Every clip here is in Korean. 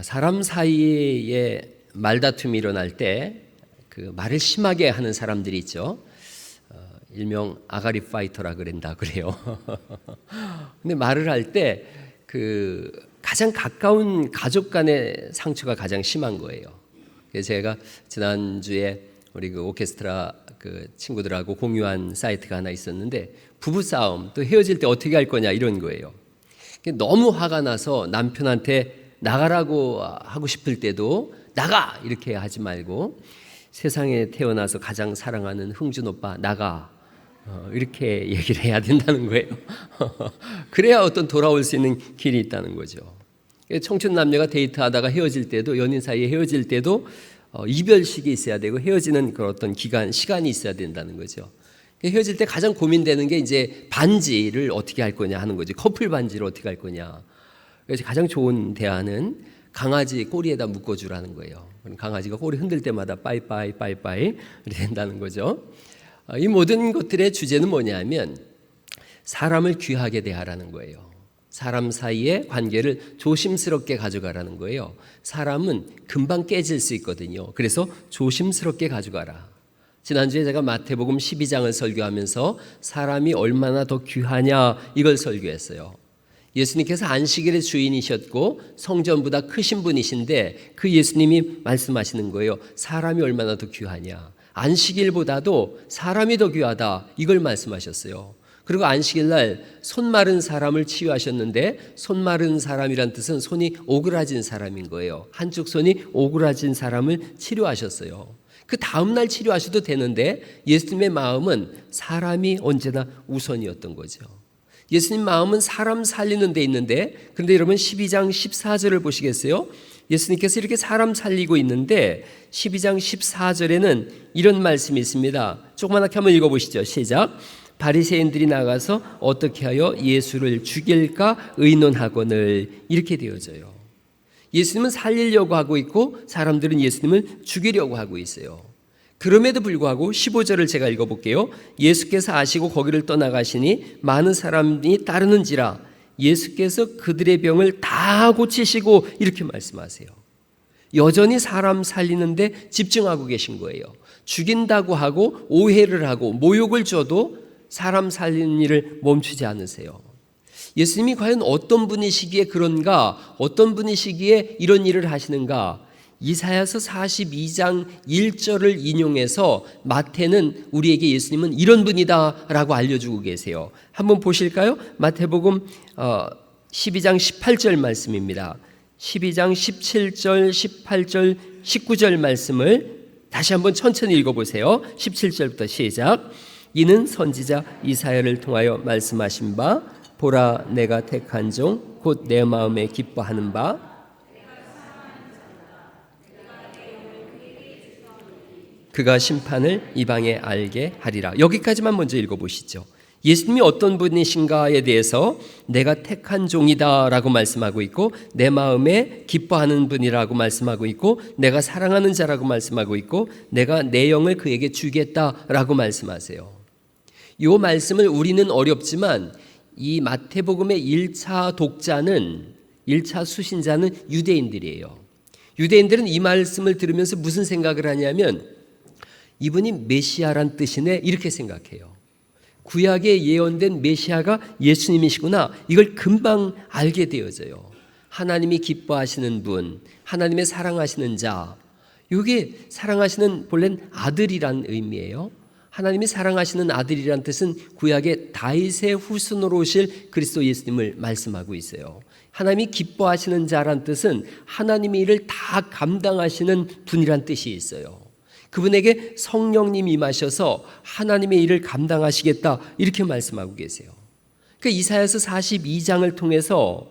사람 사이에 말다툼이 일어날 때 그 말을 심하게 하는 사람들이 있죠. 일명 아가리 파이터라 그래요. 근데 말을 할 때 그 가장 가까운 가족 간의 상처가 가장 심한 거예요. 그래서 제가 지난주에 우리 그 오케스트라 그 친구들하고 공유한 사이트가 하나 있었는데, 부부 싸움 또 헤어질 때 어떻게 할 거냐 이런 거예요. 너무 화가 나서 남편한테 나가라고 하고 싶을 때도 나가 이렇게 하지 말고, 세상에 태어나서 가장 사랑하는 흥준 오빠 나가 이렇게 얘기를 해야 된다는 거예요. 그래야 어떤 돌아올 수 있는 길이 있다는 거죠. 청춘 남녀가 데이트하다가 헤어질 때도, 연인 사이에 헤어질 때도 이별식이 있어야 되고 헤어지는 그런 어떤 기간, 시간이 있어야 된다는 거죠. 헤어질 때 가장 고민되는 게 이제 반지를 어떻게 할 거냐 하는 거죠. 커플 반지를 어떻게 할 거냐. 그래서 가장 좋은 대안은 강아지 꼬리에다 묶어주라는 거예요. 그럼 강아지가 꼬리 흔들 때마다 빠이빠이 빠이빠이 이렇게 된다는 거죠. 이 모든 것들의 주제는 뭐냐면 사람을 귀하게 대하라는 거예요. 사람 사이의 관계를 조심스럽게 가져가라는 거예요. 사람은 금방 깨질 수 있거든요. 그래서 조심스럽게 가져가라. 지난주에 제가 마태복음 12장을 설교하면서 사람이 얼마나 더 귀하냐 이걸 설교했어요. 예수님께서 안식일의 주인이셨고 성전보다 크신 분이신데 그 예수님이 말씀하시는 거예요. 사람이 얼마나 더 귀하냐. 안식일보다도 사람이 더 귀하다 이걸 말씀하셨어요. 그리고 안식일 날 손 마른 사람을 치유하셨는데, 손 마른 사람이란 뜻은 손이 오그라진 사람인 거예요. 한쪽 손이 오그라진 사람을 치료하셨어요. 그 다음 날 치료하셔도 되는데 예수님의 마음은 사람이 언제나 우선이었던 거죠. 예수님 마음은 사람 살리는 데 있는데, 그런데 여러분 12장 14절을 보시겠어요? 예수님께서 이렇게 사람 살리고 있는데 12장 14절에는 이런 말씀이 있습니다. 조그맣게 한번 읽어보시죠. 시작. 바리새인들이 나가서 어떻게 하여 예수를 죽일까 의논하거늘, 이렇게 되어져요. 예수님은 살리려고 하고 있고 사람들은 예수님을 죽이려고 하고 있어요. 그럼에도 불구하고 15절을 제가 읽어볼게요. 예수께서 아시고 거기를 떠나가시니 많은 사람이 따르는지라 예수께서 그들의 병을 다 고치시고, 이렇게 말씀하세요. 여전히 사람 살리는데 집중하고 계신 거예요. 죽인다고 하고 오해를 하고 모욕을 줘도 사람 살리는 일을 멈추지 않으세요. 예수님이 과연 어떤 분이시기에 그런가, 어떤 분이시기에 이런 일을 하시는가, 이사야서 42장 1절을 인용해서 마태는 우리에게 예수님은 이런 분이다 라고 알려주고 계세요. 한번 보실까요? 마태복음 12장 18절 말씀입니다. 12장 17절, 18절, 19절 말씀을 다시 한번 천천히 읽어보세요. 17절부터 시작. 이는 선지자 이사야를 통하여 말씀하신 바, 보라 내가 택한 종 곧 내 마음에 기뻐하는 바, 그가 심판을 이방에 알게 하리라. 여기까지만 먼저 읽어보시죠. 예수님이 어떤 분이신가에 대해서 내가 택한 종이다 라고 말씀하고 있고, 내 마음에 기뻐하는 분이라고 말씀하고 있고, 내가 사랑하는 자라고 말씀하고 있고, 내가 내 영을 그에게 주겠다라고 말씀하세요. 이 말씀을 우리는 어렵지만 이 마태복음의 1차 독자는, 1차 수신자는 유대인들이에요. 유대인들은 이 말씀을 들으면서 무슨 생각을 하냐면, 이분이 메시아란 뜻이네 이렇게 생각해요. 구약에 예언된 메시아가 예수님이시구나, 이걸 금방 알게 되어져요. 하나님이 기뻐하시는 분, 하나님의 사랑하시는 자, 이게 사랑하시는 본래는 아들이란 의미예요. 하나님이 사랑하시는 아들이란 뜻은 구약의 다윗의 후손으로 오실 그리스도 예수님을 말씀하고 있어요. 하나님이 기뻐하시는 자란 뜻은 하나님의 일을 다 감당하시는 분이란 뜻이 있어요. 그분에게 성령님이 임하셔서 하나님의 일을 감당하시겠다 이렇게 말씀하고 계세요. 그러니까 이사야서 42장을 통해서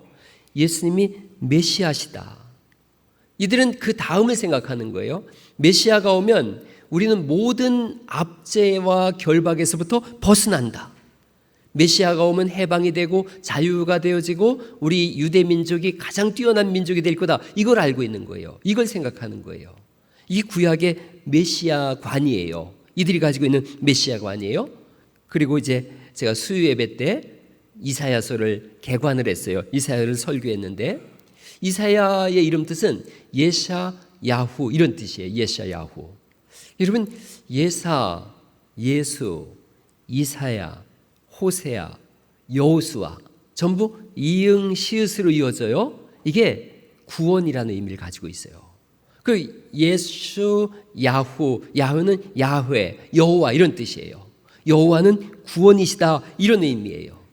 예수님이 메시아시다. 이들은 그 다음을 생각하는 거예요. 메시아가 오면 우리는 모든 압제와 결박에서부터 벗어난다. 메시아가 오면 해방이 되고 자유가 되어지고 우리 유대 민족이 가장 뛰어난 민족이 될 거다. 이걸 알고 있는 거예요. 이걸 생각하는 거예요. 이 구약의 메시아관이에요. 이들이 가지고 있는 메시아관이에요. 그리고 이제 제가 수요 예배 때 이사야서를 개관을 했어요. 이사야를 설교했는데 이사야의 이름 뜻은 예샤 야후 이런 뜻이에요. 예샤 야후. 여러분 예사, 예수, 이사야, 호세아, 여호수아 전부 이응 시읒으로 이어져요. 이게 구원이라는 의미를 가지고 있어요. 그 예수, 야후, 야후는 야훼, 여호와 이런 뜻이에요. 여호와는 구원이시다 이런 의미예요.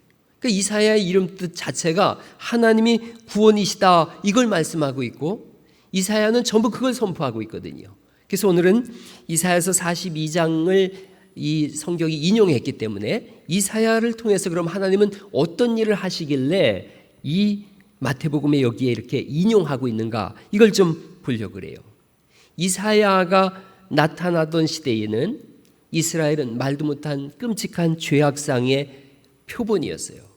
그러니까 이사야의 이름 뜻 자체가 하나님이 구원이시다 이걸 말씀하고 있고 이사야는 전부 그걸 선포하고 있거든요. 그래서 오늘은 이사야서 42장을 이 성경이 인용했기 때문에 이사야를 통해서 그럼 하나님은 어떤 일을 하시길래 이 마태복음에 여기에 이렇게 인용하고 있는가 이걸 좀 보려고 그래요. 이사야가 나타나던 시대에는 이스라엘은 말도 못한 끔찍한 죄악상의 표본이었어요.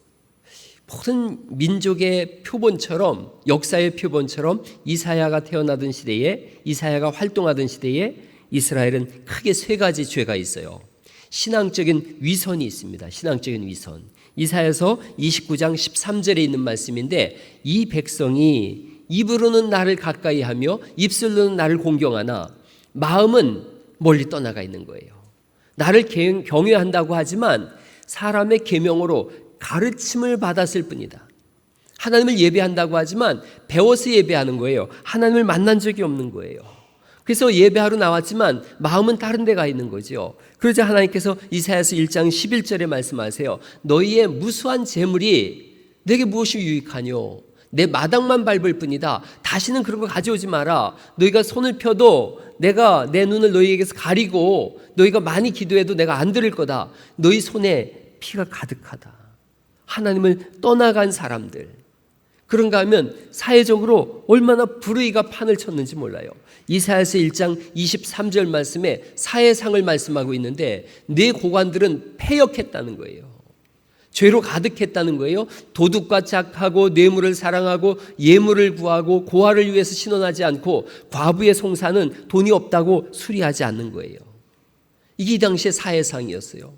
모든 민족의 표본처럼 역사의 표본처럼 이사야가 태어나던 시대에 이사야가 활동하던 시대에 이스라엘은 크게 세 가지 죄가 있어요. 신앙적인 위선이 있습니다. 신앙적인 위선. 이사야서 29장 13절에 있는 말씀인데 이 백성이 입으로는 나를 가까이 하며 입술로는 나를 공경하나 마음은 멀리 떠나가 있는 거예요. 나를 경외한다고 하지만 사람의 계명으로 가르침을 받았을 뿐이다. 하나님을 예배한다고 하지만 배워서 예배하는 거예요. 하나님을 만난 적이 없는 거예요. 그래서 예배하러 나왔지만 마음은 다른 데 가 있는 거죠. 그러자 하나님께서 이사야서 1장 11절에 말씀하세요. 너희의 무수한 재물이 내게 무엇이 유익하뇨? 내 마당만 밟을 뿐이다. 다시는 그런 거 가져오지 마라. 너희가 손을 펴도 내가 내 눈을 너희에게서 가리고 너희가 많이 기도해도 내가 안 들을 거다. 너희 손에 피가 가득하다. 하나님을 떠나간 사람들. 그런가 하면 사회적으로 얼마나 불의가 판을 쳤는지 몰라요. 이사야서 1장 23절 말씀에 사회상을 말씀하고 있는데 내 고관들은 패역했다는 거예요. 죄로 가득했다는 거예요. 도둑과 짝하고 뇌물을 사랑하고 예물을 구하고 고아를 위해서 신원하지 않고 과부의 송사는 돈이 없다고 수리하지 않는 거예요. 이게 이 당시의 사회상이었어요.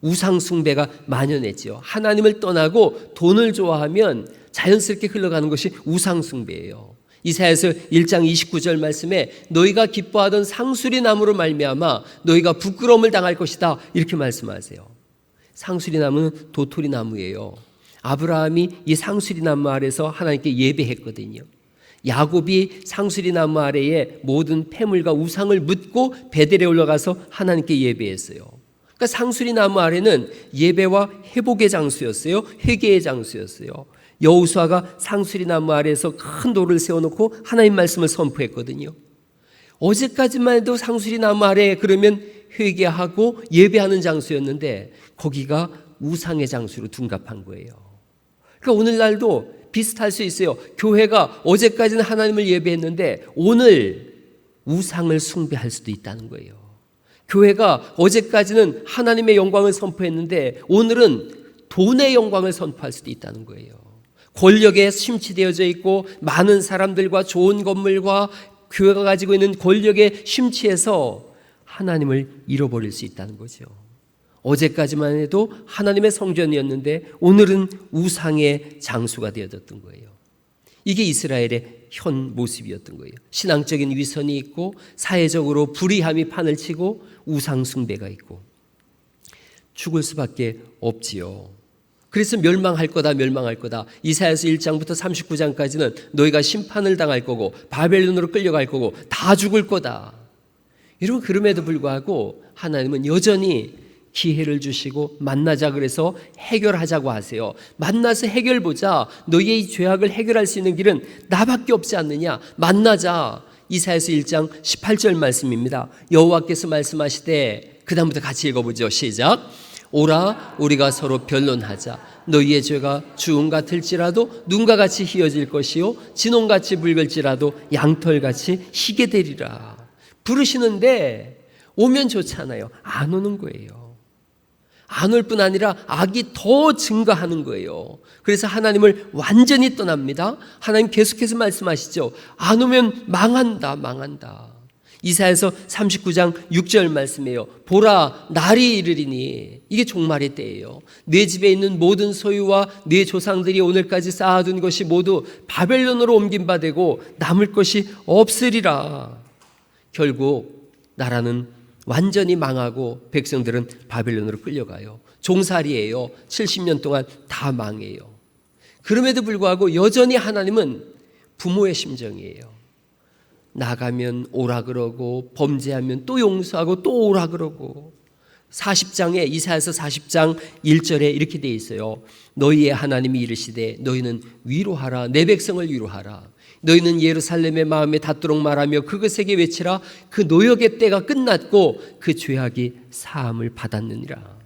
우상 숭배가 만연했지요. 하나님을 떠나고 돈을 좋아하면 자연스럽게 흘러가는 것이 우상 숭배예요. 이사야서 1장 29절 말씀에 너희가 기뻐하던 상수리 나무로 말미암아 너희가 부끄러움을 당할 것이다 이렇게 말씀하세요. 상수리 나무는 도토리 나무예요. 아브라함이 이 상수리 나무 아래서 하나님께 예배했거든요. 야곱이 상수리 나무 아래에 모든 폐물과 우상을 묻고 베델에 올라가서 하나님께 예배했어요. 그러니까 상수리 나무 아래는 예배와 회복의 장소였어요. 회개의 장소였어요. 여호수아가 상수리 나무 아래에서 큰 돌을 세워놓고 하나님 말씀을 선포했거든요. 어제까지만 해도 상수리 나무 아래에 그러면 회개하고 예배하는 장소였는데 거기가 우상의 장소로 둔갑한 거예요. 그러니까 오늘날도 비슷할 수 있어요. 교회가 어제까지는 하나님을 예배했는데 오늘 우상을 숭배할 수도 있다는 거예요. 교회가 어제까지는 하나님의 영광을 선포했는데 오늘은 돈의 영광을 선포할 수도 있다는 거예요. 권력에 심취되어져 있고 많은 사람들과 좋은 건물과 교회가 가지고 있는 권력에 심취해서 하나님을 잃어버릴 수 있다는 거죠. 어제까지만 해도 하나님의 성전이었는데 오늘은 우상의 장소가 되어졌던 거예요. 이게 이스라엘의 현 모습이었던 거예요. 신앙적인 위선이 있고 사회적으로 불의함이 판을 치고 우상 숭배가 있고 죽을 수밖에 없지요. 그래서 멸망할 거다 멸망할 거다. 이사야서 1장부터 39장까지는 너희가 심판을 당할 거고 바벨론으로 끌려갈 거고 다 죽을 거다. 여러분 그럼에도 불구하고 하나님은 여전히 기회를 주시고 만나자 그래서 해결하자고 하세요. 만나서 해결보자. 너희의 이 죄악을 해결할 수 있는 길은 나밖에 없지 않느냐. 만나자. 이사야서 1장 18절 말씀입니다. 여호와께서 말씀하시되 그 다음부터 같이 읽어보죠. 시작. 오라 우리가 서로 변론하자. 너희의 죄가 주홍 같을지라도 눈과 같이 희어질 것이요 진홍같이 붉을지라도 양털같이 희게 되리라. 부르시는데 오면 좋잖아요. 안 오는 거예요. 안 올 뿐 아니라 악이 더 증가하는 거예요. 그래서 하나님을 완전히 떠납니다. 하나님 계속해서 말씀하시죠. 안 오면 망한다 망한다. 이사야서 39장 6절 말씀이에요. 보라, 날이 이르리니, 이게 종말의 때예요. 내 집에 있는 모든 소유와 내 조상들이 오늘까지 쌓아둔 것이 모두 바벨론으로 옮긴 바 되고 남을 것이 없으리라. 결국 나라는 완전히 망하고 백성들은 바벨론으로 끌려가요. 종살이에요. 70년 동안 다 망해요. 그럼에도 불구하고 여전히 하나님은 부모의 심정이에요. 나가면 오라 그러고 범죄하면 또 용서하고 또 오라 그러고. 40장에 이사야서 40장 1절에 이렇게 돼 있어요. 너희의 하나님이 이르시되 너희는 위로하라. 내 백성을 위로하라. 너희는 예루살렘의 마음에 닿도록 말하며 그것에게 외치라. 그 노역의 때가 끝났고 그 죄악이 사함을 받았느니라.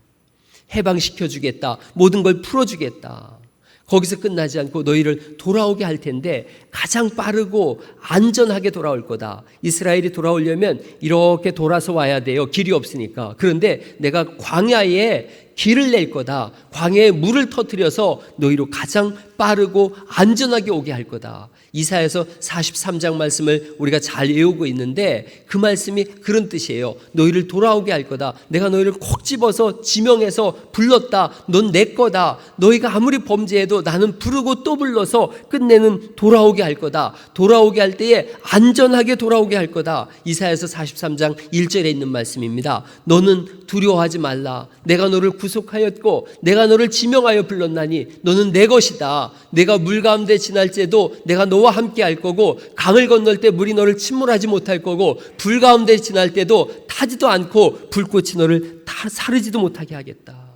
해방시켜 주겠다. 모든 걸 풀어주겠다. 거기서 끝나지 않고 너희를 돌아오게 할 텐데 가장 빠르고 안전하게 돌아올 거다. 이스라엘이 돌아오려면 이렇게 돌아서 와야 돼요. 길이 없으니까. 그런데 내가 광야에 길을 낼 거다. 광야에 물을 터뜨려서 너희로 가장 빠르고 안전하게 오게 할 거다. 이사야서 43장 말씀을 우리가 잘 외우고 있는데 그 말씀이 그런 뜻이에요. 너희를 돌아오게 할 거다. 내가 너희를 콕 집어서 지명해서 불렀다. 넌 내 거다. 너희가 아무리 범죄해도 나는 부르고 또 불러서 끝내는 돌아오게 할 거다. 돌아오게 할 때에 안전하게 돌아오게 할 거다. 이사야서 43장 1절에 있는 말씀입니다. 너는 두려워하지 말라. 내가 너를 구속하였고 내가 너를 지명하여 불렀나니 너는 내 것이다. 내가 물 가운데 지날지라도 내가 너와 함께 할 거고 강을 건널 때 물이 너를 침몰하지 못할 거고 불 가운데 지날 때도 타지도 않고 불꽃이 너를 사르지도 못하게 하겠다.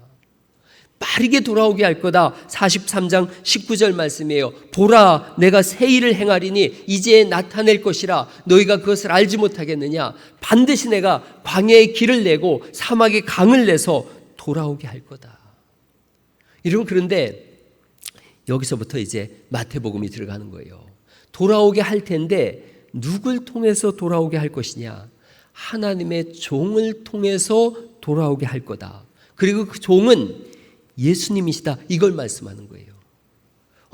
빠르게 돌아오게 할 거다. 43장 19절 말씀이에요. 보라, 내가 새 일을 행하리니 이제 나타낼 것이라. 너희가 그것을 알지 못하겠느냐. 반드시 내가 광야에 길을 내고 사막에 강을 내서 돌아오게 할 거다. 여러분, 그런데 여기서부터 이제 마태복음이 들어가는 거예요. 돌아오게 할 텐데 누굴 통해서 돌아오게 할 것이냐. 하나님의 종을 통해서 돌아오게 할 거다. 그리고 그 종은 예수님이시다. 이걸 말씀하는 거예요.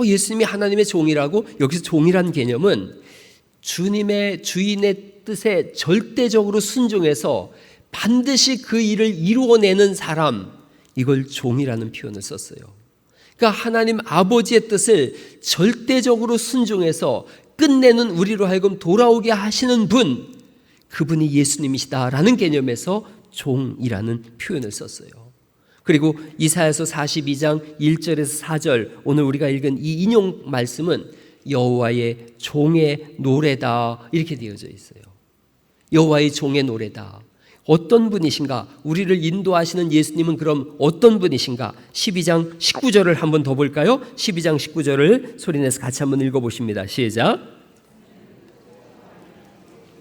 예수님이 하나님의 종이라고. 여기서 종이라는 개념은 주님의 주인의 뜻에 절대적으로 순종해서 반드시 그 일을 이루어내는 사람, 이걸 종이라는 표현을 썼어요. 그러니까 하나님 아버지의 뜻을 절대적으로 순종해서 끝내는 우리로 하여금 돌아오게 하시는 분, 그분이 예수님이시다라는 개념에서 종이라는 표현을 썼어요. 그리고 이사야서 42장 1절에서 4절, 오늘 우리가 읽은 이 인용 말씀은 여호와의 종의 노래다, 이렇게 되어져 있어요. 여호와의 종의 노래다. 어떤 분이신가? 우리를 인도하시는 예수님은 그럼 어떤 분이신가? 12장 19절을 한번 더 볼까요? 12장 19절을 소리내서 같이 한번 읽어보십니다. 시작.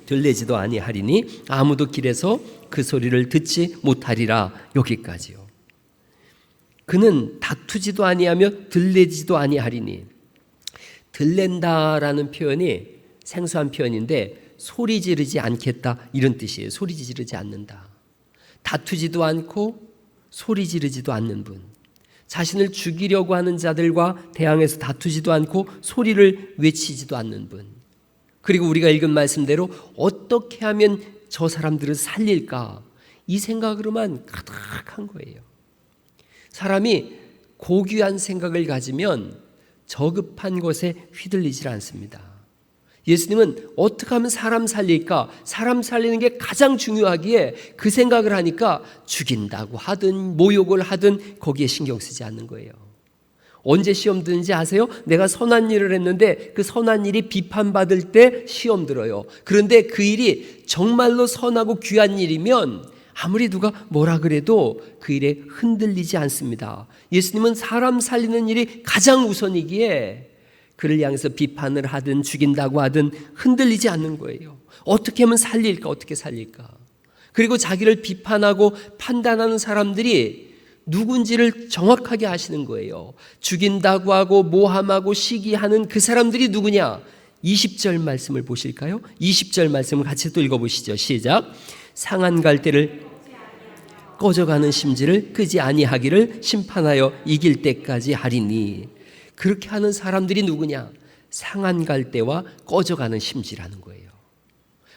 들리지도 아니하리니 아무도 길에서 그 소리를 듣지 못하리라. 여기까지요. 그는 다투지도 아니하며 들리지도 아니하리니. 들랜다라는 표현이 생소한 표현인데 소리 지르지 않겠다, 이런 뜻이에요. 소리 지르지 않는다. 다투지도 않고 소리 지르지도 않는 분. 자신을 죽이려고 하는 자들과 대항해서 다투지도 않고 소리를 외치지도 않는 분. 그리고 우리가 읽은 말씀대로 어떻게 하면 저 사람들을 살릴까, 이 생각으로만 가득한 거예요. 사람이 고귀한 생각을 가지면 저급한 것에 휘둘리질 않습니다. 예수님은 어떻게 하면 사람 살릴까? 사람 살리는 게 가장 중요하기에 그 생각을 하니까 죽인다고 하든 모욕을 하든 거기에 신경 쓰지 않는 거예요. 언제 시험 드는지 아세요? 내가 선한 일을 했는데 그 선한 일이 비판받을 때 시험 들어요. 그런데 그 일이 정말로 선하고 귀한 일이면 아무리 누가 뭐라 그래도 그 일에 흔들리지 않습니다. 예수님은 사람 살리는 일이 가장 우선이기에 그를 향해서 비판을 하든 죽인다고 하든 흔들리지 않는 거예요. 어떻게 하면 살릴까? 어떻게 살릴까? 그리고 자기를 비판하고 판단하는 사람들이 누군지를 정확하게 아시는 거예요. 죽인다고 하고 모함하고 시기하는 그 사람들이 누구냐? 20절 말씀을 보실까요? 20절 말씀을 같이 또 읽어보시죠. 시작. 상한 갈대를 꺼져가는 심지를 끄지 아니하기를 심판하여 이길 때까지 하리니. 그렇게 하는 사람들이 누구냐? 상한 갈대와 꺼져가는 심지라는 거예요.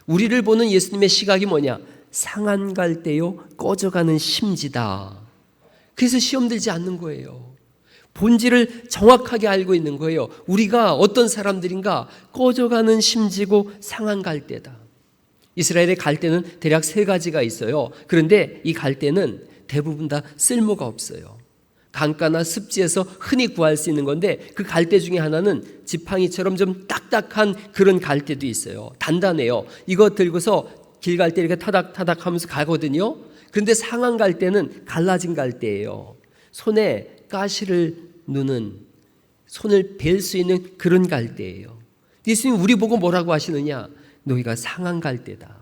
우리를 보는 예수님의 시각이 뭐냐? 상한 갈대요 꺼져가는 심지다. 그래서 시험 들지 않는 거예요. 본질을 정확하게 알고 있는 거예요. 우리가 어떤 사람들인가? 꺼져가는 심지고 상한 갈대다. 이스라엘의 갈대는 대략 3가지가 있어요. 그런데 이 갈대는 대부분 다 쓸모가 없어요. 강가나 습지에서 흔히 구할 수 있는 건데 그 갈대 중에 하나는 지팡이처럼 좀 딱딱한 그런 갈대도 있어요. 단단해요. 이거 들고서 길 갈 때 이렇게 타닥타닥 하면서 가거든요. 그런데 상한 갈대는 갈라진 갈대예요. 손에 가시를 누는, 손을 벨 수 있는 그런 갈대예요. 예수님 우리 보고 뭐라고 하시느냐? 너희가 상한 갈대다.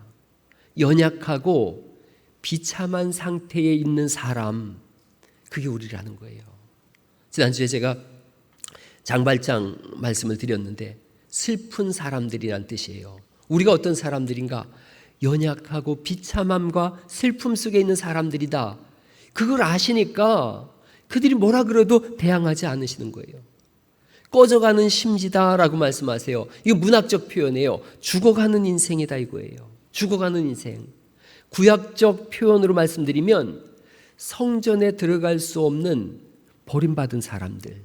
연약하고 비참한 상태에 있는 사람, 그게 우리라는 거예요. 지난주에 제가 장발장 말씀을 드렸는데 슬픈 사람들이란 뜻이에요. 우리가 어떤 사람들인가? 연약하고 비참함과 슬픔 속에 있는 사람들이다. 그걸 아시니까 그들이 뭐라 그래도 대항하지 않으시는 거예요. 꺼져가는 심지다라고 말씀하세요. 이거 문학적 표현이에요. 죽어가는 인생이다 이거예요. 죽어가는 인생. 구약적 표현으로 말씀드리면 성전에 들어갈 수 없는 버림받은 사람들.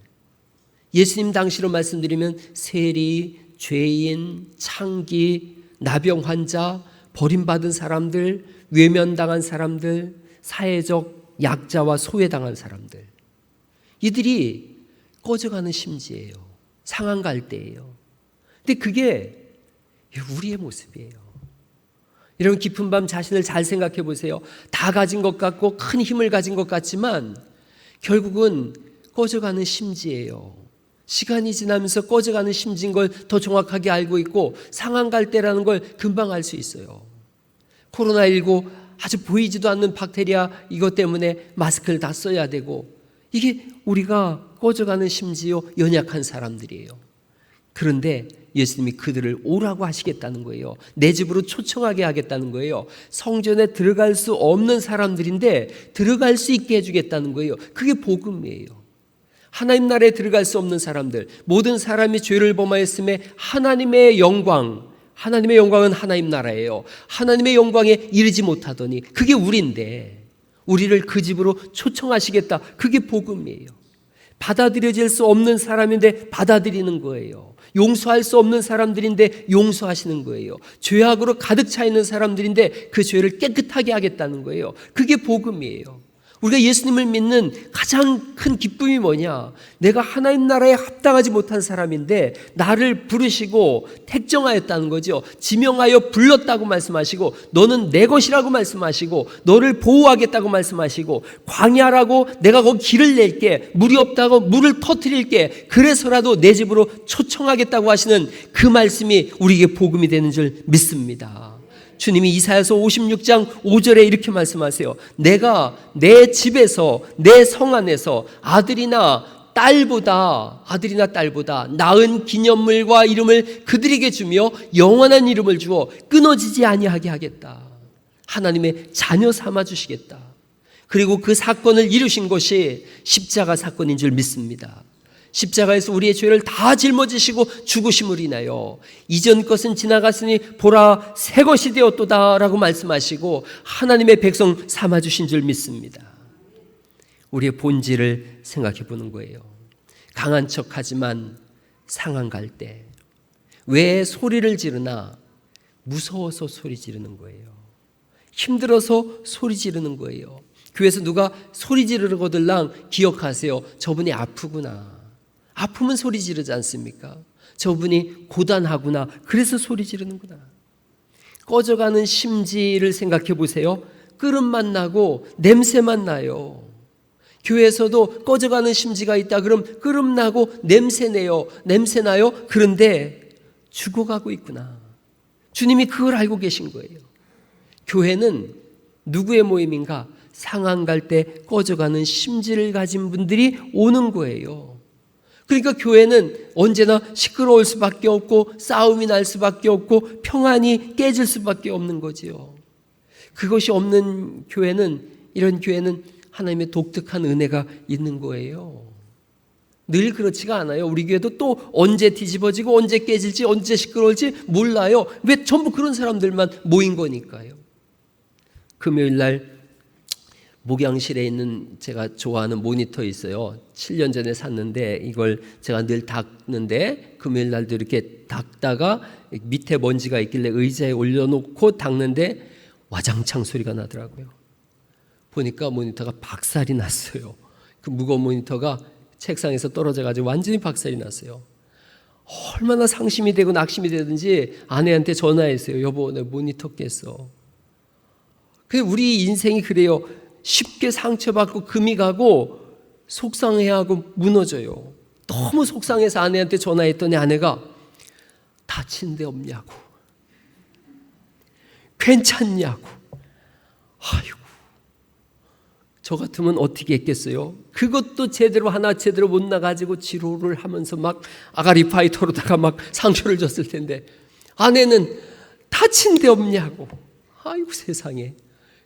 예수님 당시로 말씀드리면 세리, 죄인, 창기, 나병 환자, 버림받은 사람들, 외면당한 사람들, 사회적 약자와 소외당한 사람들. 이들이 꺼져가는 심지예요. 상한 갈대예요. 근데 그게 우리의 모습이에요. 여러분 깊은 밤 자신을 잘 생각해 보세요. 다 가진 것 같고 큰 힘을 가진 것 같지만 결국은 꺼져가는 심지예요. 시간이 지나면서 꺼져가는 심지인 걸 더 정확하게 알고 있고 상한 갈대라는 걸 금방 알 수 있어요. 코로나19 아주 보이지도 않는 박테리아 이것 때문에 마스크를 다 써야 되고 이게 우리가 꺼져가는 심지요 연약한 사람들이에요. 그런데 예수님이 그들을 오라고 하시겠다는 거예요. 내 집으로 초청하게 하겠다는 거예요. 성전에 들어갈 수 없는 사람들인데 들어갈 수 있게 해주겠다는 거예요. 그게 복음이에요. 하나님 나라에 들어갈 수 없는 사람들, 모든 사람이 죄를 범하였음에 하나님의 영광, 하나님의 영광은 하나님 나라예요. 하나님의 영광에 이르지 못하더니 그게 우리인데 우리를 그 집으로 초청하시겠다. 그게 복음이에요. 받아들여질 수 없는 사람인데 받아들이는 거예요. 용서할 수 없는 사람들인데 용서하시는 거예요. 죄악으로 가득 차 있는 사람들인데 그 죄를 깨끗하게 하겠다는 거예요. 그게 복음이에요. 우리가 예수님을 믿는 가장 큰 기쁨이 뭐냐? 내가 하나님 나라에 합당하지 못한 사람인데 나를 부르시고 택정하였다는 거죠. 지명하여 불렀다고 말씀하시고 너는 내 것이라고 말씀하시고 너를 보호하겠다고 말씀하시고 광야라고 내가 거기 길을 낼게, 물이 없다고 물을 터뜨릴게, 그래서라도 내 집으로 초청하겠다고 하시는 그 말씀이 우리에게 복음이 되는 줄 믿습니다. 주님이 이사야서 56장 5절에 이렇게 말씀하세요. 내가 내 집에서 내 성 안에서 아들이나 딸보다 낳은 기념물과 이름을 그들에게 주며 영원한 이름을 주어 끊어지지 아니하게 하겠다. 하나님의 자녀 삼아 주시겠다. 그리고 그 사건을 이루신 것이 십자가 사건인 줄 믿습니다. 십자가에서 우리의 죄를 다 짊어지시고 죽으심을 인하여 이전 것은 지나갔으니 보라 새 것이 되었도다 라고 말씀하시고 하나님의 백성 삼아주신 줄 믿습니다. 우리의 본질을 생각해 보는 거예요. 강한 척하지만 상한 갈대. 왜 소리를 지르나? 무서워서 소리 지르는 거예요. 힘들어서 소리 지르는 거예요. 교회에서 누가 소리 지르거들랑 기억하세요. 저분이 아프구나. 아프면 소리 지르지 않습니까? 저분이 고단하구나. 그래서 소리 지르는구나. 꺼져가는 심지를 생각해 보세요. 끓음만 나고 냄새만 나요. 교회에서도 꺼져가는 심지가 있다 그럼 끓음 나고 냄새 나요. 그런데 죽어가고 있구나. 주님이 그걸 알고 계신 거예요. 교회는 누구의 모임인가? 상한 갈대 꺼져가는 심지를 가진 분들이 오는 거예요. 그러니까 교회는 언제나 시끄러울 수밖에 없고 싸움이 날 수밖에 없고 평안이 깨질 수밖에 없는 거지요. 그것이 없는 교회는, 이런 교회는 하나님의 독특한 은혜가 있는 거예요. 늘 그렇지가 않아요. 우리 교회도 또 언제 뒤집어지고 언제 깨질지 언제 시끄러울지 몰라요. 왜 전부 그런 사람들만 모인 거니까요. 금요일 날 목양실에 있는 제가 좋아하는 모니터 있어요. 7년 전에 샀는데 이걸 제가 늘 닦는데 금요일 날도 이렇게 닦다가 밑에 먼지가 있길래 의자에 올려놓고 닦는데 와장창 소리가 나더라고요. 보니까 모니터가 박살이 났어요. 그 무거운 모니터가 책상에서 떨어져가지고 완전히 박살이 났어요. 얼마나 상심이 되고 낙심이 되든지 아내한테 전화했어요. 여보, 내 모니터 깼어. 우리 인생이 그래요. 쉽게 상처받고 금이 가고 속상해하고 무너져요. 너무 속상해서 아내한테 전화했더니 아내가 다친 데 없냐고, 괜찮냐고. 아이고, 저 같으면 어떻게 했겠어요? 그것도 제대로 못 나가지고 지로를 하면서 막 아가리 파이터로다가 막 상처를 줬을 텐데 아내는 다친 데 없냐고. 아이고 세상에.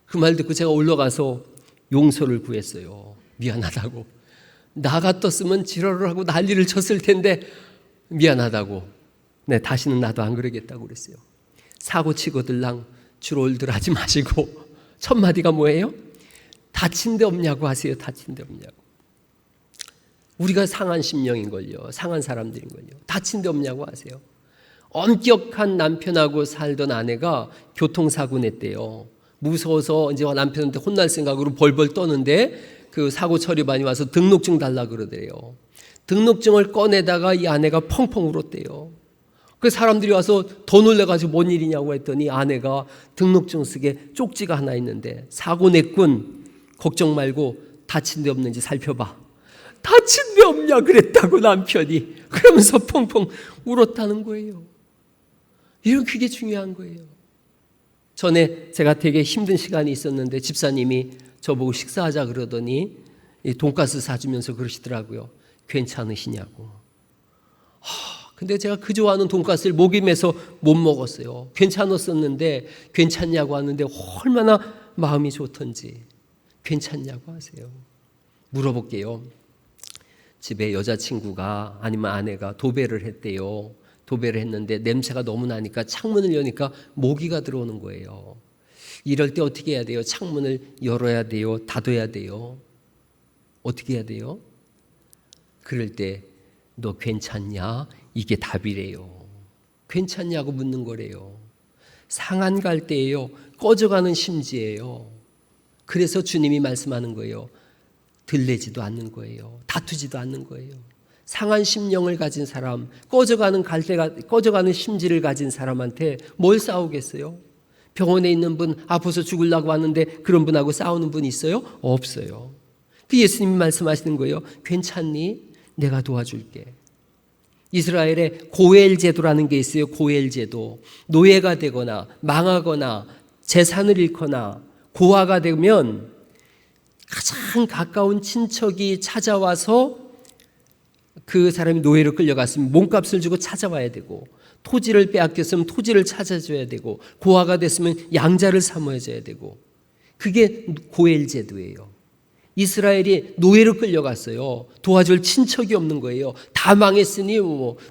그 말 듣고 제가 올라가서 용서를 구했어요. 미안하다고. 나 같았으면 지랄을 하고 난리를 쳤을 텐데 미안하다고. 네, 다시는 나도 안 그러겠다고 그랬어요. 사고 치고들랑 주롤들 하지 마시고 첫 마디가 뭐예요? 다친 데 없냐고 하세요. 다친 데 없냐고. 우리가 상한 심령인걸요. 상한 사람들인걸요. 다친 데 없냐고 하세요. 엄격한 남편하고 살던 아내가 교통사고 냈대요. 무서워서 이제 남편한테 혼날 생각으로 벌벌 떠는데 그 사고 처리반이 와서 등록증 달라 그러대요. 등록증을 꺼내다가 이 아내가 펑펑 울었대요. 그 사람들이 와서 더 놀래가지고 뭔 일이냐고 했더니 아내가 등록증 속에 쪽지가 하나 있는데 사고 냈군. 걱정 말고 다친 데 없는지 살펴봐. 다친 데 없냐 그랬다고 남편이. 그러면서 펑펑 울었다는 거예요. 이런 그게 중요한 거예요. 전에 제가 되게 힘든 시간이 있었는데 집사님이 저보고 식사하자 그러더니 돈가스 사주면서 그러시더라고요. 괜찮으시냐고. 근데 제가 그 좋아하는 돈가스를 목이 메서 못 먹었어요. 괜찮았었는데 괜찮냐고 하는데 얼마나 마음이 좋던지. 괜찮냐고 하세요. 물어볼게요. 집에 여자친구가 아니면 아내가 도배를 했대요. 도배를 했는데 냄새가 너무 나니까 창문을 여니까 모기가 들어오는 거예요. 이럴 때 어떻게 해야 돼요? 창문을 열어야 돼요? 닫아야 돼요? 어떻게 해야 돼요? 그럴 때 너 괜찮냐? 이게 답이래요. 괜찮냐고 묻는 거래요. 상한 갈 때예요. 꺼져가는 심지예요. 그래서 주님이 말씀하는 거예요. 들레지도 않는 거예요. 다투지도 않는 거예요. 상한 심령을 가진 사람, 꺼져가는 심지를 가진 사람한테 뭘 싸우겠어요? 병원에 있는 분 아파서 죽으려고 하는데 그런 분하고 싸우는 분 있어요? 없어요. 그 예수님이 말씀하시는 거예요. 괜찮니? 내가 도와줄게. 이스라엘에 고엘 제도라는 게 있어요. 고엘 제도. 노예가 되거나 망하거나 재산을 잃거나 고아가 되면 가장 가까운 친척이 찾아와서 그 사람이 노예로 끌려갔으면 몸값을 주고 찾아와야 되고 토지를 빼앗겼으면 토지를 찾아줘야 되고 고아가 됐으면 양자를 사모해줘야 되고 그게 고엘 제도예요. 이스라엘이 노예로 끌려갔어요. 도와줄 친척이 없는 거예요. 다 망했으니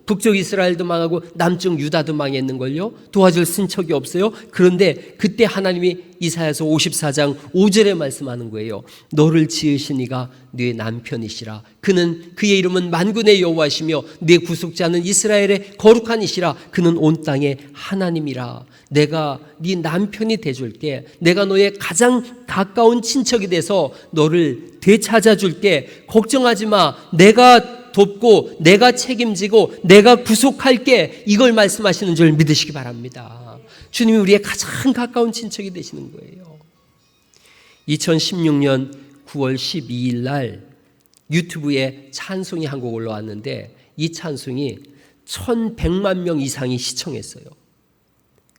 북쪽 이스라엘도 망하고 남쪽 유다도 망했는걸요. 도와줄 친척이 없어요. 그런데 그때 하나님이 이사야서 54장 5절에 말씀하는 거예요. 너를 지으신 이가 네 남편이시라. 그의 이름은 만군의 여호와시며 네 구속자는 이스라엘의 거룩한 이시라. 그는 온 땅의 하나님이라. 내가 네 남편이 돼줄게. 내가 너의 가장 가까운 친척이 돼서 너를 되찾아줄게. 걱정하지 마. 내가 돕고 내가 책임지고 내가 구속할게. 이걸 말씀하시는 줄 믿으시기 바랍니다. 주님이 우리의 가장 가까운 친척이 되시는 거예요. 2016년 9월 12일 날 유튜브에 찬송이 한 곡 올라왔는데 이 찬송이 1100만 명 이상이 시청했어요.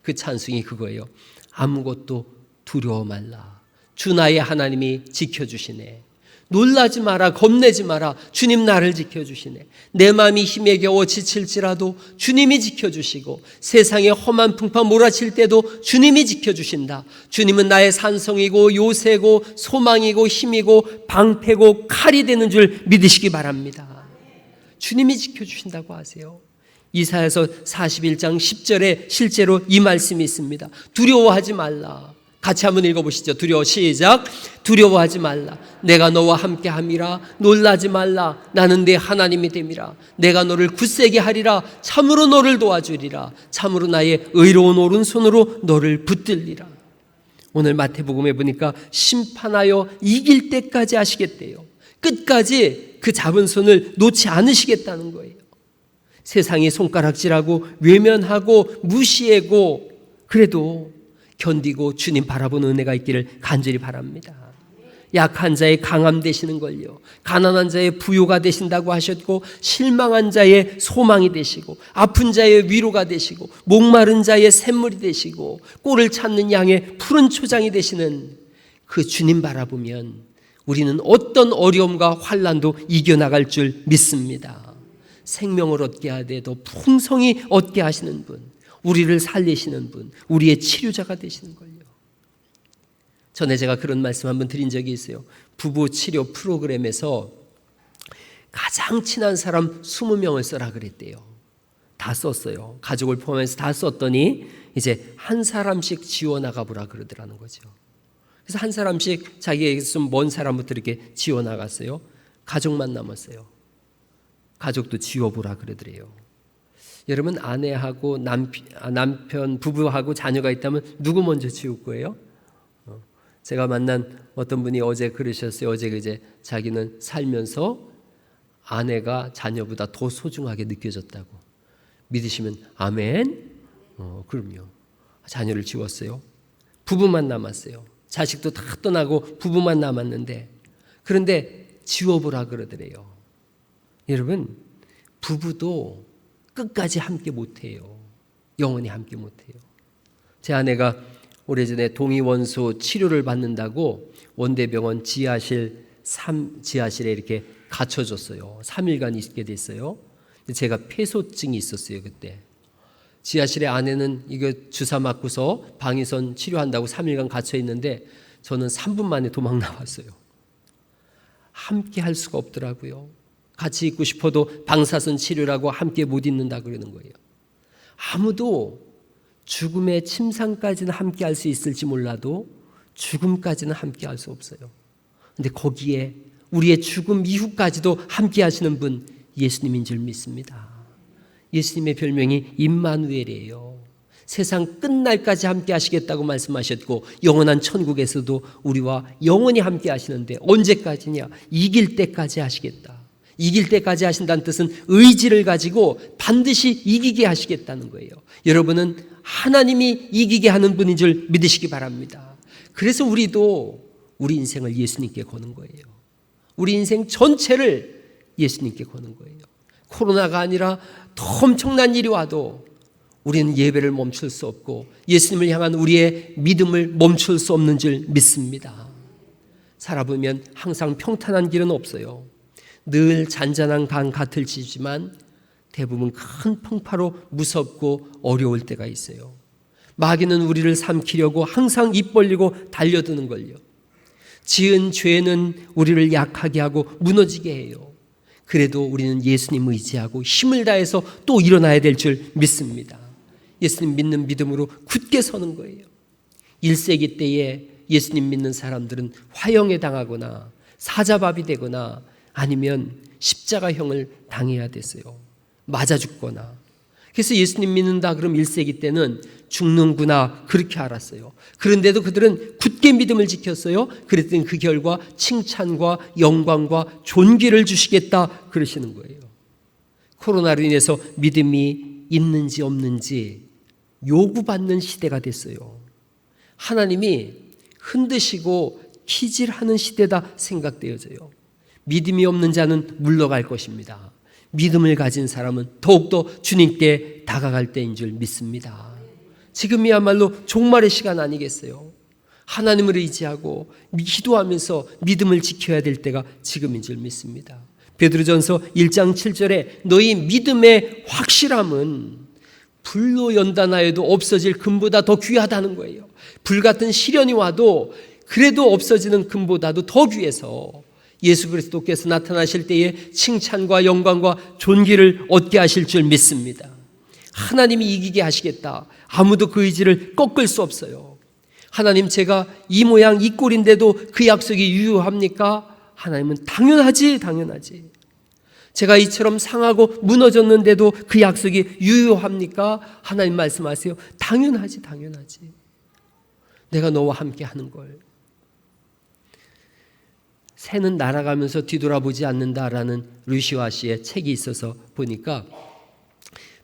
그 찬송이 그거예요. 아무것도 두려워 말라. 주 나의 하나님이 지켜주시네. 놀라지 마라. 겁내지 마라. 주님 나를 지켜주시네. 내 마음이 힘에 겨워 지칠지라도 주님이 지켜주시고 세상에 험한 풍파 몰아칠 때도 주님이 지켜주신다. 주님은 나의 산성이고 요새고 소망이고 힘이고 방패고 칼이 되는 줄 믿으시기 바랍니다. 주님이 지켜주신다고 하세요. 이사야서 41장 10절에 실제로 이 말씀이 있습니다. 두려워하지 말라. 같이 한번 읽어보시죠. 시작. 두려워하지 말라. 내가 너와 함께함이라. 놀라지 말라. 나는 네 하나님이 됨이라. 내가 너를 굳세게 하리라. 참으로 너를 도와주리라. 참으로 나의 의로운 오른손으로 너를 붙들리라. 오늘 마태복음에 보니까 심판하여 이길 때까지 하시겠대요. 끝까지 그 잡은 손을 놓지 않으시겠다는 거예요. 세상이 손가락질하고 외면하고 무시하고 그래도 견디고 주님 바라보는 은혜가 있기를 간절히 바랍니다. 약한 자의 강함 되시는 걸요, 가난한 자의 부요가 되신다고 하셨고, 실망한 자의 소망이 되시고, 아픈 자의 위로가 되시고, 목마른 자의 샘물이 되시고, 꼴을 찾는 양의 푸른 초장이 되시는 그 주님 바라보면 우리는 어떤 어려움과 환난도 이겨나갈 줄 믿습니다. 생명을 얻게 하되 더 풍성히 얻게 하시는 분, 우리를 살리시는 분, 우리의 치료자가 되시는 걸요. 전에 제가 그런 말씀 한번 드린 적이 있어요. 부부 치료 프로그램에서 가장 친한 사람 20명을 써라 그랬대요. 다 썼어요. 가족을 포함해서 다 썼더니 이제 한 사람씩 지워나가 보라 그러더라는 거죠. 그래서 한 사람씩 자기에게서 좀 먼 사람부터 이렇게 지워나갔어요. 가족만 남았어요. 가족도 지워보라 그러더래요. 여러분, 아내하고 남편, 부부하고 자녀가 있다면 누구 먼저 지울 거예요? 제가 만난 어떤 분이 어제 그러셨어요. 어제 이제 자기는 살면서 아내가 자녀보다 더 소중하게 느껴졌다고. 믿으시면 아멘? 그럼요. 자녀를 지웠어요. 부부만 남았어요. 자식도 다 떠나고 부부만 남았는데, 그런데 지워보라 그러더래요. 여러분, 부부도 끝까지 함께 못해요. 영원히 함께 못해요. 제 아내가 오래전에 동의원소 치료를 받는다고 원대병원 지하실에 이렇게 갇혀줬어요. 3일간 있게 됐어요. 제가 폐소증이 있었어요. 그때 지하실에 아내는 이거 주사 맞고서 방위선 치료한다고 3일간 갇혀 있는데 저는 3분 만에 도망 나왔어요. 함께 할 수가 없더라고요. 같이 있고 싶어도 방사선 치료라고 함께 못 있는다 그러는 거예요. 아무도 죽음의 침상까지는 함께 할 수 있을지 몰라도 죽음까지는 함께 할 수 없어요. 그런데 거기에 우리의 죽음 이후까지도 함께 하시는 분, 예수님인 줄 믿습니다. 예수님의 별명이 임마누엘이에요. 세상 끝날까지 함께 하시겠다고 말씀하셨고, 영원한 천국에서도 우리와 영원히 함께 하시는데 언제까지냐? 이길 때까지 하시겠다. 이길 때까지 하신다는 뜻은 의지를 가지고 반드시 이기게 하시겠다는 거예요. 여러분은 하나님이 이기게 하는 분인 줄 믿으시기 바랍니다. 그래서 우리도 우리 인생을 예수님께 거는 거예요. 우리 인생 전체를 예수님께 거는 거예요. 코로나가 아니라 더 엄청난 일이 와도 우리는 예배를 멈출 수 없고 예수님을 향한 우리의 믿음을 멈출 수 없는 줄 믿습니다. 살아보면 항상 평탄한 길은 없어요. 늘 잔잔한 강 같을지만 대부분 큰 풍파로 무섭고 어려울 때가 있어요. 마귀는 우리를 삼키려고 항상 입 벌리고 달려드는 걸요. 지은 죄는 우리를 약하게 하고 무너지게 해요. 그래도 우리는 예수님 의지하고 힘을 다해서 또 일어나야 될 줄 믿습니다. 예수님 믿는 믿음으로 굳게 서는 거예요. 1세기 때에 예수님 믿는 사람들은 화형에 당하거나 사자밥이 되거나 아니면 십자가형을 당해야 됐어요. 맞아 죽거나. 그래서 예수님 믿는다 그럼 1세기 때는 죽는구나 그렇게 알았어요. 그런데도 그들은 굳게 믿음을 지켰어요. 그랬더니 그 결과 칭찬과 영광과 존귀를 주시겠다 그러시는 거예요. 코로나로 인해서 믿음이 있는지 없는지 요구받는 시대가 됐어요. 하나님이 흔드시고 키질하는 시대다 생각되어져요. 믿음이 없는 자는 물러갈 것입니다. 믿음을 가진 사람은 더욱더 주님께 다가갈 때인 줄 믿습니다. 지금이야말로 종말의 시간 아니겠어요? 하나님을 의지하고 기도하면서 믿음을 지켜야 될 때가 지금인 줄 믿습니다. 베드로전서 1장 7절에 너희 믿음의 확실함은 불로 연단하여도 없어질 금보다 더 귀하다는 거예요. 불같은 시련이 와도 그래도 없어지는 금보다도 더 귀해서 예수 그리스도께서 나타나실 때에 칭찬과 영광과 존귀를 얻게 하실 줄 믿습니다. 하나님이 이기게 하시겠다. 아무도 그 의지를 꺾을 수 없어요. 하나님, 제가 이 모양 이 꼴인데도 그 약속이 유효합니까? 하나님은 당연하지. 제가 이처럼 상하고 무너졌는데도 그 약속이 유효합니까? 하나님 말씀하세요. 당연하지. 내가 너와 함께 하는 걸. 새는 날아가면서 뒤돌아보지 않는다라는 류시화 씨의 책이 있어서 보니까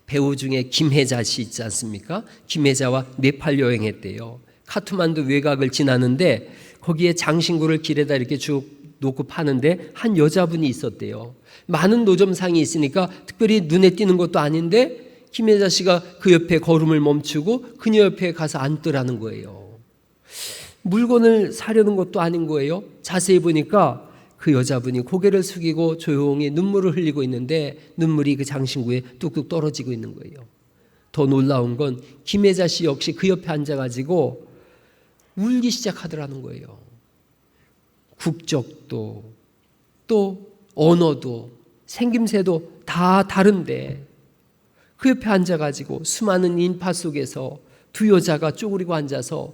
배우 중에 김혜자 씨 있지 않습니까? 김혜자와 네팔 여행했대요. 카트만두 외곽을 지나는데 거기에 장신구를 길에다 이렇게 쭉 놓고 파는데 한 여자분이 있었대요. 많은 노점상이 있으니까 특별히 눈에 띄는 것도 아닌데 김혜자 씨가 그 옆에 걸음을 멈추고 그녀 옆에 가서 앉더라는 거예요. 물건을 사려는 것도 아닌 거예요. 자세히 보니까 그 여자분이 고개를 숙이고 조용히 눈물을 흘리고 있는데 눈물이 그 장신구에 뚝뚝 떨어지고 있는 거예요. 더 놀라운 건 김혜자 씨 역시 그 옆에 앉아가지고 울기 시작하더라는 거예요. 국적도 또 언어도 생김새도 다 다른데 그 옆에 앉아가지고 수많은 인파 속에서 두 여자가 쪼그리고 앉아서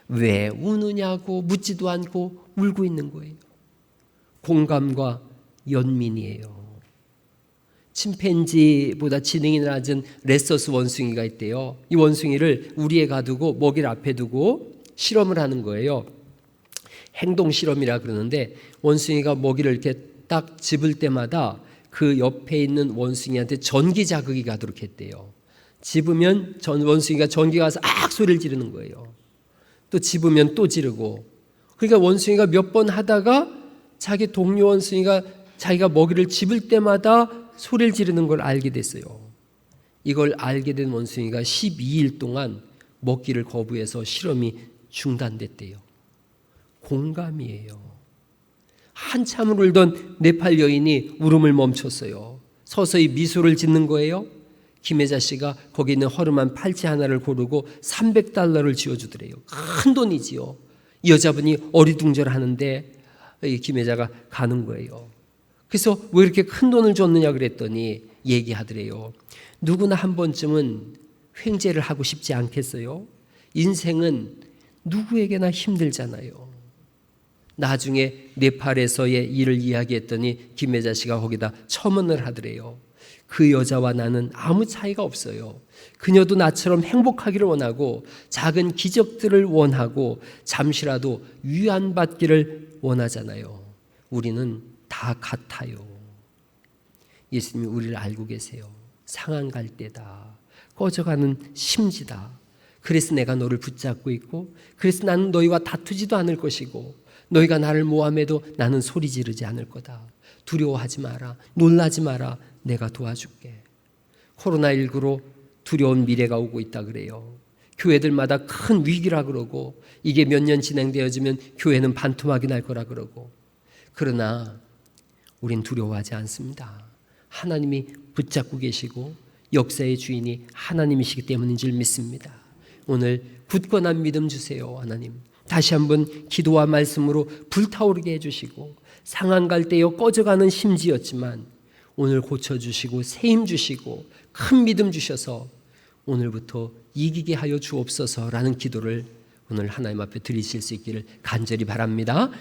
왜 우느냐고 묻지도 않고 울고 있는 거예요. 공감과 연민이에요. 침팬지보다 지능이 낮은 레서스 원숭이가 있대요. 이 원숭이를 우리에 가두고 먹이를 앞에 두고 실험을 하는 거예요. 행동 실험이라 그러는데 원숭이가 먹이를 이렇게 딱 집을 때마다 그 옆에 있는 원숭이한테 전기 자극이 가도록 했대요. 집으면 원숭이가 전기가 가서 악 소리를 지르는 거예요. 또 집으면 또 지르고. 그러니까 원숭이가 몇 번 하다가 자기 동료 원숭이가 자기가 먹이를 집을 때마다 소리를 지르는 걸 알게 됐어요. 이걸 알게 된 원숭이가 12일 동안 먹기를 거부해서 실험이 중단됐대요. 공감이에요. 한참을 울던 네팔 여인이 울음을 멈췄어요. 서서히 미소를 짓는 거예요. 김혜자 씨가 거기 있는 허름한 팔찌 하나를 고르고 $300를 지어주더래요. 큰 돈이지요. 이 여자분이 어리둥절하는데 이 김혜자가 가는 거예요. 그래서 왜 이렇게 큰 돈을 줬느냐 그랬더니 얘기하더래요. 누구나 한 번쯤은 횡재를 하고 싶지 않겠어요? 인생은 누구에게나 힘들잖아요. 나중에 네팔에서의 일을 이야기했더니 김혜자 씨가 거기다 첨언을 하더래요. 그 여자와 나는 아무 차이가 없어요. 그녀도 나처럼 행복하기를 원하고 작은 기적들을 원하고 잠시라도 위안받기를 원하잖아요. 우리는 다 같아요. 예수님이 우리를 알고 계세요. 상한 갈대다. 꺼져가는 심지다. 그래서 내가 너를 붙잡고 있고 그래서 나는 너희와 다투지도 않을 것이고 너희가 나를 모함해도 나는 소리 지르지 않을 거다. 두려워하지 마라. 놀라지 마라. 내가 도와줄게. 코로나19로 두려운 미래가 오고 있다 그래요. 교회들마다 큰 위기라 그러고 이게 몇 년 진행되어지면 교회는 반토막이 날 거라 그러고 그러나 우린 두려워하지 않습니다. 하나님이 붙잡고 계시고 역사의 주인이 하나님이시기 때문인 줄 믿습니다. 오늘 굳건한 믿음 주세요. 하나님 다시 한번 기도와 말씀으로 불타오르게 해주시고 상한 갈대여 꺼져가는 심지였지만 오늘 고쳐주시고 세임 주시고 큰 믿음 주셔서 오늘부터 이기게 하여 주옵소서라는 기도를 오늘 하나님 앞에 드리실 수 있기를 간절히 바랍니다.